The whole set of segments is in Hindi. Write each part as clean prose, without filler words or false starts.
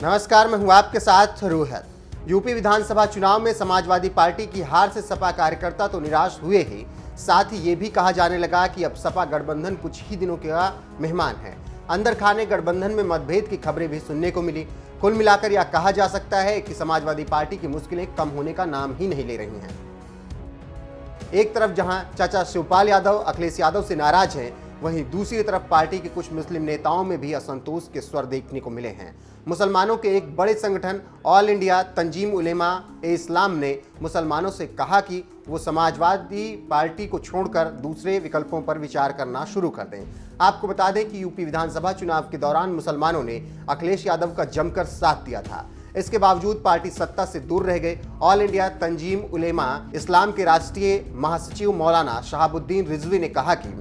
नमस्कार, मैं हूं आपके साथ रोहित। यूपी विधानसभा चुनाव में समाजवादी पार्टी की हार से सपा कार्यकर्ता तो निराश हुए ही, साथ ही ये भी कहा जाने लगा कि अब सपा गठबंधन कुछ ही दिनों का मेहमान है। अंदर खाने गठबंधन में मतभेद की खबरें भी सुनने को मिली। कुल मिलाकर यह कहा जा सकता है कि समाजवादी पार्टी की मुश्किलें कम होने का नाम ही नहीं ले रही हैं। एक तरफ जहां चाचा शिवपाल यादव अखिलेश यादव से नाराज हैं, वहीं दूसरी तरफ पार्टी के कुछ मुस्लिम नेताओं में भी असंतोष के स्वर देखने को मिले हैं। मुसलमानों के एक बड़े संगठन ऑल इंडिया तंजीम उलेमा ए इस्लाम ने मुसलमानों से कहा कि वो समाजवादी पार्टी को छोड़कर दूसरे विकल्पों पर विचार करना शुरू कर दें। आपको बता दें कि यूपी विधानसभा चुनाव के दौरान मुसलमानों ने अखिलेश यादव का जमकर साथ दिया था। इसके बावजूद पार्टी सत्ता से दूर रह गई। ऑल इंडिया तंजीम उलेमा इस्लाम के राष्ट्रीय महासचिव मौलाना शहाबुद्दीन रिजवी ने कहा कि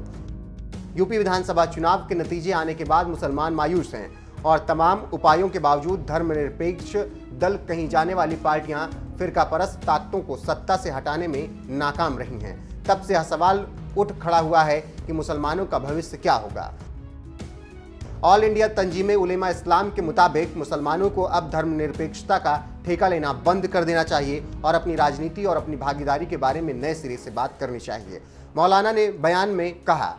यूपी विधानसभा चुनाव के नतीजे आने के बाद मुसलमान मायूस हैं और तमाम उपायों के बावजूद धर्मनिरपेक्ष दल कहीं जाने वाली पार्टियां फिरकापरस्त ताकतों को सत्ता से हटाने में नाकाम रही हैं। तब से यह सवाल उठ खड़ा हुआ है कि मुसलमानों का भविष्य क्या होगा। ऑल इंडिया तंजीम उलेमा इस्लाम के मुताबिक मुसलमानों को अब धर्मनिरपेक्षता का ठेका लेना बंद कर देना चाहिए और अपनी राजनीति और अपनी भागीदारी के बारे में नए सिरे से बात करनी चाहिए। मौलाना ने बयान में कहा,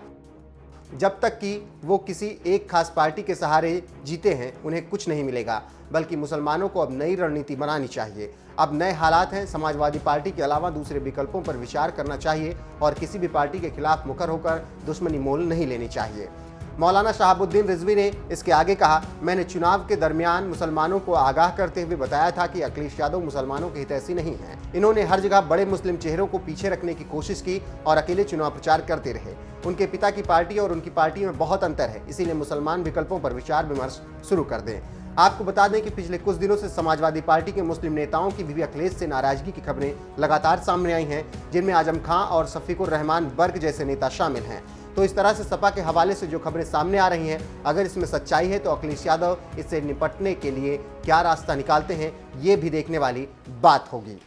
जब तक कि वो किसी एक खास पार्टी के सहारे जीते हैं उन्हें कुछ नहीं मिलेगा, बल्कि मुसलमानों को अब नई रणनीति बनानी चाहिए। अब नए हालात हैं, समाजवादी पार्टी के अलावा दूसरे विकल्पों पर विचार करना चाहिए और किसी भी पार्टी के खिलाफ मुखर होकर दुश्मनी मोल नहीं लेनी चाहिए। मौलाना शहाबुद्दीन रिजवी ने इसके आगे कहा, मैंने चुनाव के दरमियान मुसलमानों को आगाह करते हुए बताया था कि अखिलेश यादव मुसलमानों के हितैषी नहीं हैं। इन्होंने हर जगह बड़े मुस्लिम चेहरों को पीछे रखने की कोशिश की और अकेले चुनाव प्रचार करते रहे। उनके पिता की पार्टी और उनकी पार्टी में बहुत अंतर है, इसीलिए मुसलमान विकल्पों पर विचार विमर्श शुरू कर दें। आपको बता दें कि पिछले कुछ दिनों से समाजवादी पार्टी के मुस्लिम नेताओं की भी अखिलेश से नाराजगी की खबरें लगातार सामने आई हैं, जिनमें आजम खां और शफीकुर रहमान बर्ग जैसे नेता शामिल हैं। तो इस तरह से सपा के हवाले से जो खबरें सामने आ रही हैं, अगर इसमें सच्चाई है तो अखिलेश यादव इससे निपटने के लिए क्या रास्ता निकालते हैं, ये भी देखने वाली बात होगी।